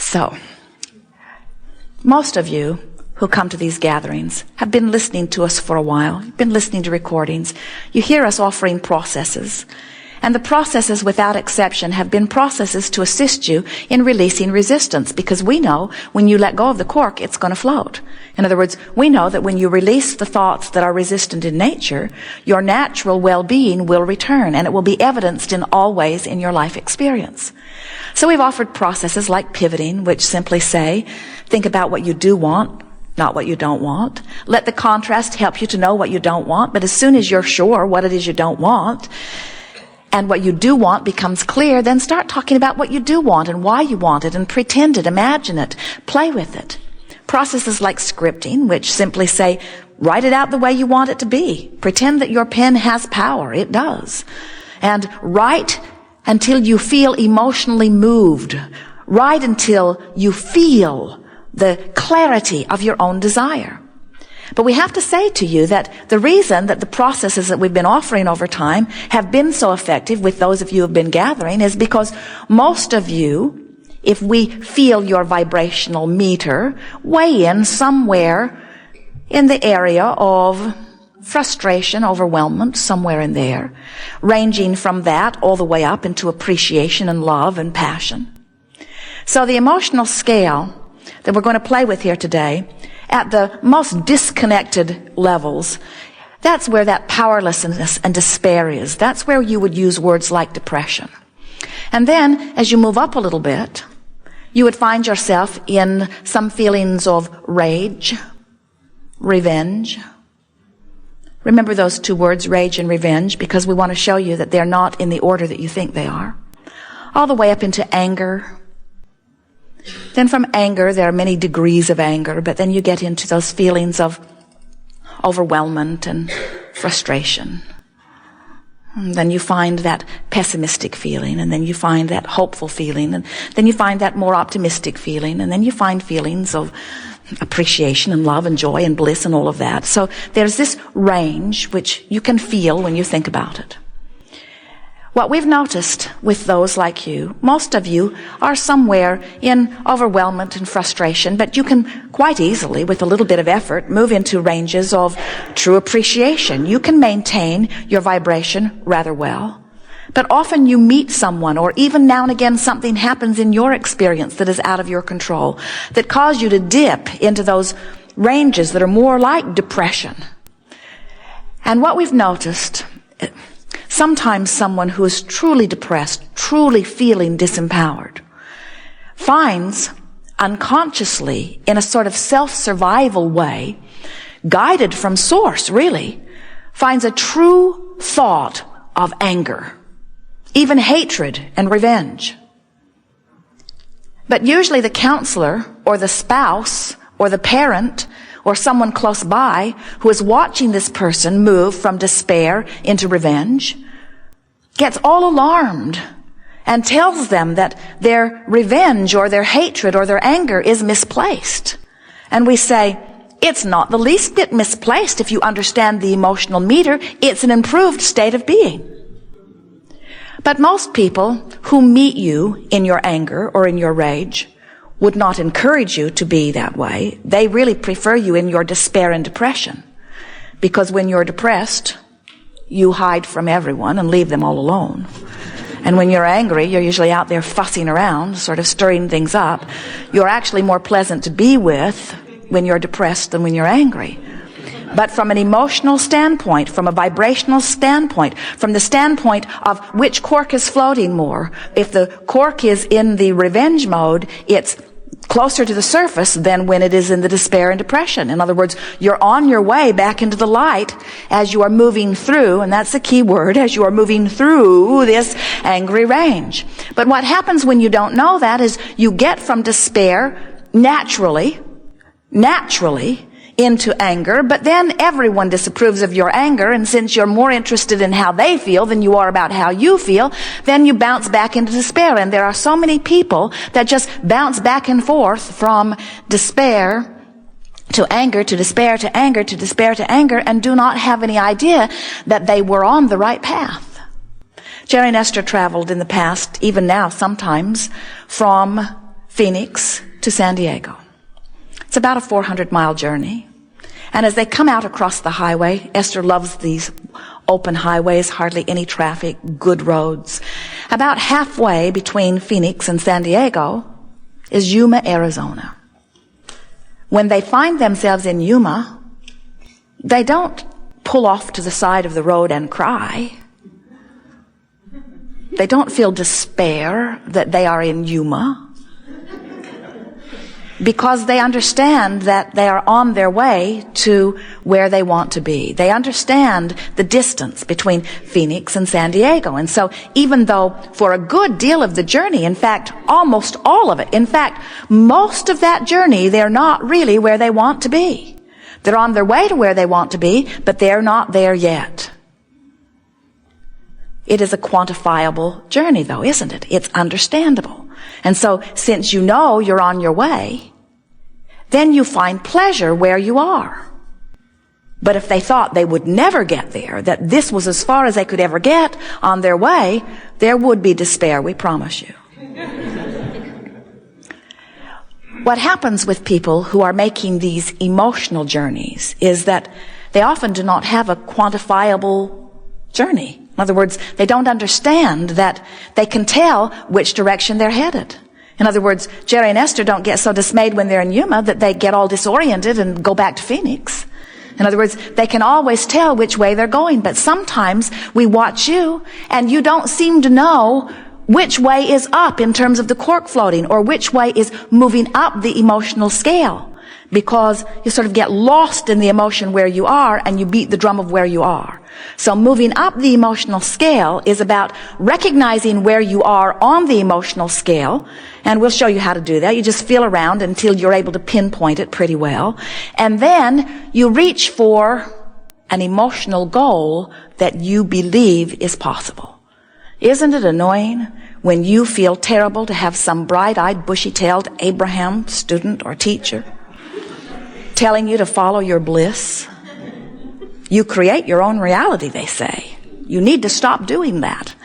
So, most of you who come to these gatherings have been listening to us for a while. You've been listening to recordings. You hear us offering processes. And the processes, without exception, have been processes to assist you in releasing resistance, because we know when you let go of the cork, it's going to float. In other words, we know that when you release the thoughts that are resistant in nature, your natural well-being will return, and it will be evidenced in all ways in your life experience. So we've offered processes like pivoting, which simply say, think about what you do want, not what you don't want. Let the contrast help you to know what you don't want, but as soon as you're sure what it is you don't want, and what you do want becomes clear, then start talking about what you do want and why you want it, and pretend it, imagine it, play with it. Processes like scripting, which simply say, write it out the way you want it to be. Pretend that your pen has power. It does. And write until you feel emotionally moved. Write until you feel the clarity of your own desire. But we have to say to you that the reason that the processes that we've been offering over time have been so effective with those of you who have been gathering is because most of you, if we feel your vibrational meter, weigh in somewhere in the area of frustration, overwhelmment, somewhere in there, ranging from that all the way up into appreciation and love and passion. So the emotional scale that we're going to play with here today, at the most disconnected levels, that's where that powerlessness and despair is. That's where you would use words like depression. And then, as you move up a little bit, you would find yourself in some feelings of rage, revenge. Remember those two words, rage and revenge, because we want to show you that they're not in the order that you think they are. All the way up into anger. Then from anger, there are many degrees of anger, but then you get into those feelings of overwhelmment and frustration. And then you find that pessimistic feeling, and then you find that hopeful feeling, and then you find that more optimistic feeling, and then you find feelings of appreciation and love and joy and bliss and all of that. So there's this range which you can feel when you think about it. What we've noticed with those like you, most of you are somewhere in overwhelmment and frustration, but you can quite easily, with a little bit of effort, move into ranges of true appreciation. You can maintain your vibration rather well. But often you meet someone, or even now and again something happens in your experience that is out of your control, that cause you to dip into those ranges that are more like depression. And what we've noticed, sometimes someone who is truly depressed, truly feeling disempowered, finds unconsciously, in a sort of self-survival way, guided from source really, finds a true thought of anger, even hatred and revenge. But usually the counselor or the spouse or the parent or someone close by who is watching this person move from despair into revenge gets all alarmed and tells them that their revenge or their hatred or their anger is misplaced. And we say, it's not the least bit misplaced if you understand the emotional meter. It's an improved state of being. But most people who meet you in your anger or in your rage would not encourage you to be that way. They really prefer you in your despair and depression. Because when you're depressed, you hide from everyone and leave them all alone. And when you're angry, you're usually out there fussing around, sort of stirring things up. You're actually more pleasant to be with when you're depressed than when you're angry. But from an emotional standpoint, from a vibrational standpoint, from the standpoint of which cork is floating more, if the cork is in the revenge mode, it's closer to the surface than when it is in the despair and depression. In other words, you're on your way back into the light as you are moving through, and that's the key word, as you are moving through this angry range. But what happens when you don't know that is you get from despair naturally into anger, but then everyone disapproves of your anger, and since you're more interested in how they feel than you are about how you feel, then you bounce back into despair. And there are so many people that just bounce back and forth from despair to anger, to despair, to anger, to despair, to anger, and do not have any idea that they were on the right path. Jerry Nestor traveled in the past, even now sometimes, from Phoenix to San Diego. It's about a 400-mile journey. And as they come out across the highway, Esther loves these open highways, hardly any traffic, good roads. About halfway between Phoenix and San Diego is Yuma, Arizona. When they find themselves in Yuma, they don't pull off to the side of the road and cry. They don't feel despair that they are in Yuma, because they understand that they are on their way to where they want to be. They understand the distance between Phoenix and San Diego. And so even though for a good deal of the journey, in fact, almost all of it, in fact, most of that journey, they're not really where they want to be. They're on their way to where they want to be, but they're not there yet. It is a quantifiable journey, though, isn't it? It's understandable. And so, since you know you're on your way, then you find pleasure where you are. But if they thought they would never get there, that this was as far as they could ever get on their way, there would be despair, we promise you. What happens with people who are making these emotional journeys is that they often do not have a quantifiable journey. In other words, they don't understand that they can tell which direction they're headed. In other words, Jerry and Esther don't get so dismayed when they're in Yuma that they get all disoriented and go back to Phoenix. In other words, they can always tell which way they're going. But sometimes we watch you and you don't seem to know which way is up in terms of the cork floating, or which way is moving up the emotional scale, because you sort of get lost in the emotion where you are and you beat the drum of where you are. So moving up the emotional scale is about recognizing where you are on the emotional scale, and we'll show you how to do that. You just feel around until you're able to pinpoint it pretty well, and then you reach for an emotional goal that you believe is possible. Isn't it annoying when you feel terrible to have some bright-eyed, bushy-tailed Abraham student or teacher telling you to follow your bliss? You create your own reality, they say. You need to stop doing that.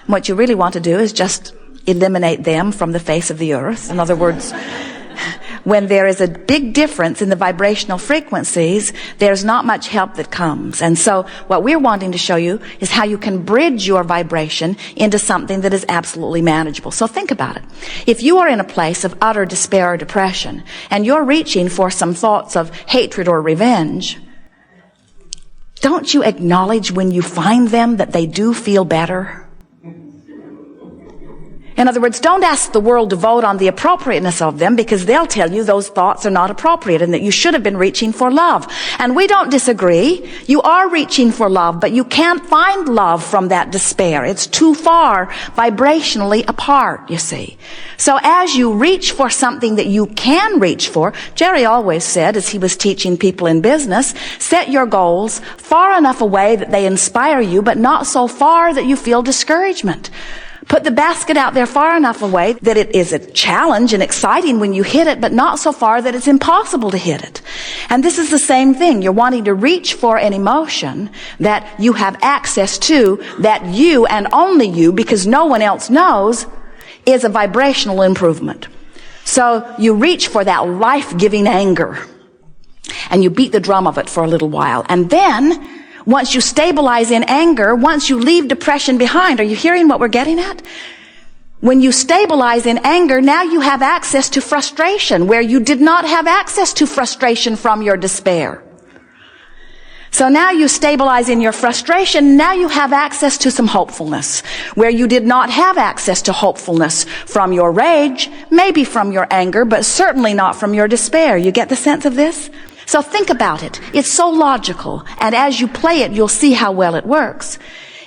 What you really want to do is just eliminate them from the face of the earth. In other words, when there is a big difference in the vibrational frequencies, there's not much help that comes. And so what we're wanting to show you is how you can bridge your vibration into something that is absolutely manageable. So think about it. If you are in a place of utter despair or depression, and you're reaching for some thoughts of hatred or revenge, don't you acknowledge when you find them that they do feel better? In other words, don't ask the world to vote on the appropriateness of them, because they'll tell you those thoughts are not appropriate and that you should have been reaching for love. And we don't disagree. You are reaching for love, but you can't find love from that despair. It's too far vibrationally apart, you see. So as you reach for something that you can reach for, Jerry always said, as he was teaching people in business, set your goals far enough away that they inspire you, but not so far that you feel discouragement. Put the basket out there far enough away that it is a challenge and exciting when you hit it, but not so far that it's impossible to hit it. And this is the same thing. You're wanting to reach for an emotion that you have access to, that you and only you, because no one else knows, is a vibrational improvement. So you reach for that life-giving anger, and you beat the drum of it for a little while. And then, once you stabilize in anger, once you leave depression behind, are you hearing what we're getting at? When you stabilize in anger, now you have access to frustration, where you did not have access to frustration from your despair. So now you stabilize in your frustration, now you have access to some hopefulness, where you did not have access to hopefulness from your rage, maybe from your anger, but certainly not from your despair. You get the sense of this? So think about it. It's so logical. And as you play it, you'll see how well it works.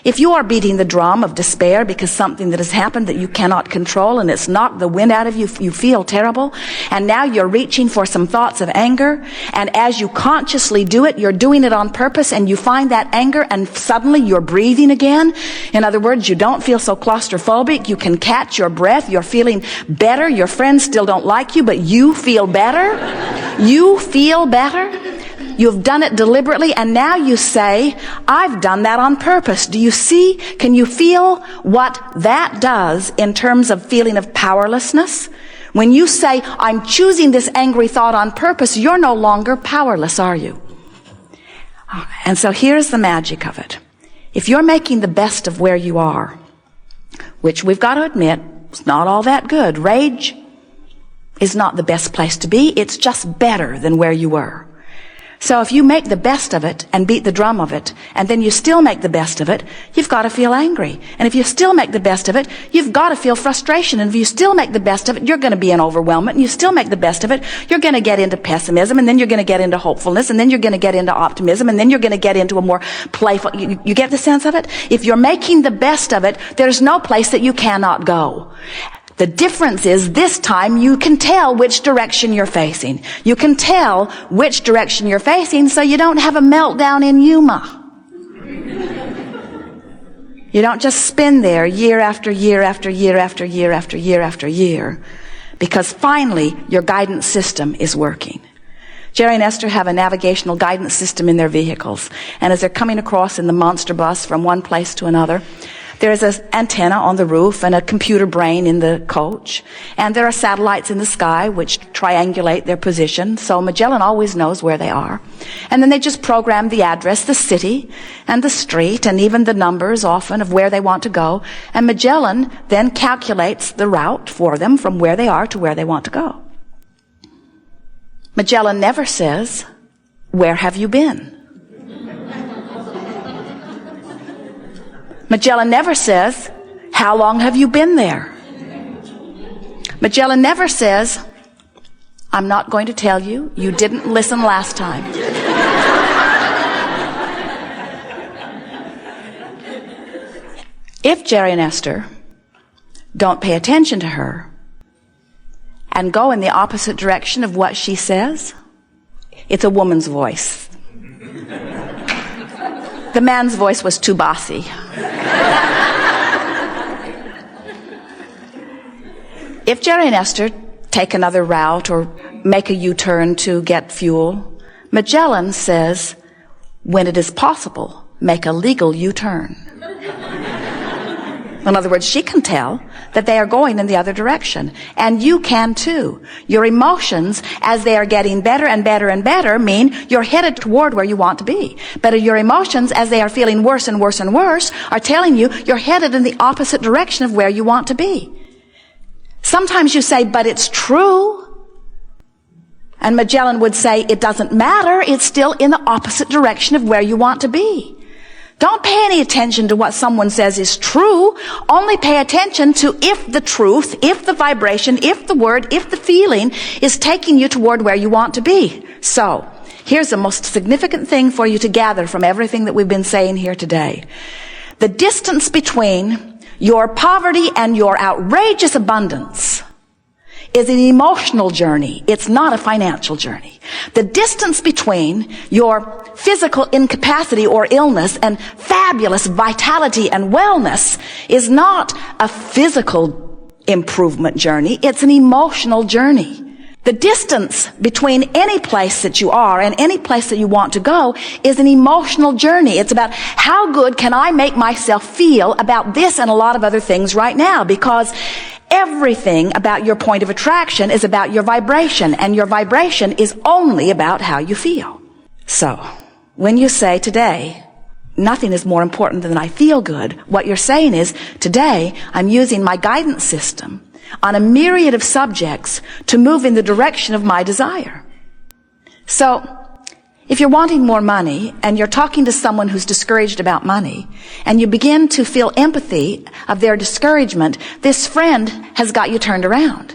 If you are beating the drum of despair because something that has happened that you cannot control and it's knocked the wind out of you, you feel terrible, and now you're reaching for some thoughts of anger, and as you consciously do it, you're doing it on purpose, and you find that anger and suddenly you're breathing again. In other words, you don't feel so claustrophobic. You can catch your breath. You're feeling better. Your friends still don't like you, but you feel better. You feel better. You've done it deliberately, and now you say, I've done that on purpose. Do you see? Can you feel what that does in terms of feeling of powerlessness? When you say, I'm choosing this angry thought on purpose, you're no longer powerless, are you? And so here's the magic of it. If you're making the best of where you are, which we've got to admit, it's not all that good. Rage is not the best place to be. It's just better than where you were. So if you make the best of it and beat the drum of it, and then you still make the best of it, you've got to feel angry. And if you still make the best of it, you've got to feel frustration. And if you still make the best of it, you're going to be in overwhelmment. And you still make the best of it, you're going to get into pessimism, and then you're going to get into hopefulness, and then you're going to get into optimism, and then you're going to get into a more playful, you get the sense of it? If you're making the best of it, there's no place that you cannot go. The difference is this time you can tell which direction you're facing. You can tell which direction you're facing so you don't have a meltdown in Yuma. You don't just spin there year after year after year after year after year after year, because finally your guidance system is working. Jerry and Esther have a navigational guidance system in their vehicles, and as they're coming across in the monster bus from one place to another, there is an antenna on the roof and a computer brain in the coach. And there are satellites in the sky which triangulate their position. So Magellan always knows where they are. And then they just program the address, the city, and the street, and even the numbers often of where they want to go. And Magellan then calculates the route for them from where they are to where they want to go. Magellan never says, "Where have you been?" Magellan never says, "How long have you been there?" Magellan never says, "I'm not going to tell you. You didn't listen last time." If Jerry and Esther don't pay attention to her and go in the opposite direction of what she says, it's a woman's voice. The man's voice was too bossy. If Jerry and Esther take another route or make a U-turn to get fuel, Magellan says, when it is possible, make a legal U-turn. In other words, she can tell that they are going in the other direction. And you can too. Your emotions, as they are getting better and better and better, mean you're headed toward where you want to be. But your emotions, as they are feeling worse and worse and worse, are telling you you're headed in the opposite direction of where you want to be. Sometimes you say, "But it's true." And Magellan would say, "It doesn't matter. It's still in the opposite direction of where you want to be." Don't pay any attention to what someone says is true. Only pay attention to if the truth, if the vibration, if the word, if the feeling is taking you toward where you want to be. So, here's the most significant thing for you to gather from everything that we've been saying here today. The distance between your poverty and your outrageous abundance is an emotional journey. It's not a financial journey. The distance between your physical incapacity or illness and fabulous vitality and wellness is not a physical improvement journey. It's an emotional journey. The distance between any place that you are and any place that you want to go is an emotional journey. It's about how good can I make myself feel about this and a lot of other things right now, because everything about your point of attraction is about your vibration, and your vibration is only about how you feel. So, when you say today, nothing is more important than I feel good, what you're saying is, today I'm using my guidance system on a myriad of subjects to move in the direction of my desire. So, if you're wanting more money and you're talking to someone who's discouraged about money and you begin to feel empathy of their discouragement, this friend has got you turned around.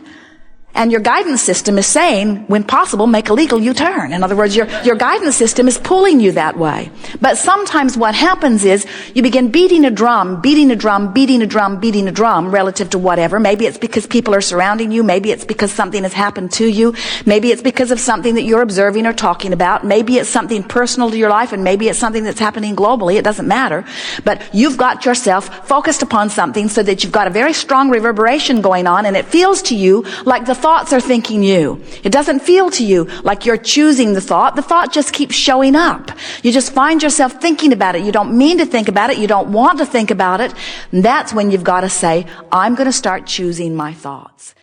And your guidance system is saying, when possible, make a legal U-turn. In other words, your guidance system is pulling you that way. But sometimes what happens is you begin beating a drum, beating a drum, beating a drum, beating a drum relative to whatever. Maybe it's because people are surrounding you. Maybe it's because something has happened to you. Maybe it's because of something that you're observing or talking about. Maybe it's something personal to your life, and maybe it's something that's happening globally. It doesn't matter. But you've got yourself focused upon something so that you've got a very strong reverberation going on, and it feels to you like the thoughts are thinking you. It doesn't feel to you like you're choosing the thought. The thought just keeps showing up. You just find yourself thinking about it. You don't mean to think about it. You don't want to think about it. And that's when you've got to say, I'm going to start choosing my thoughts.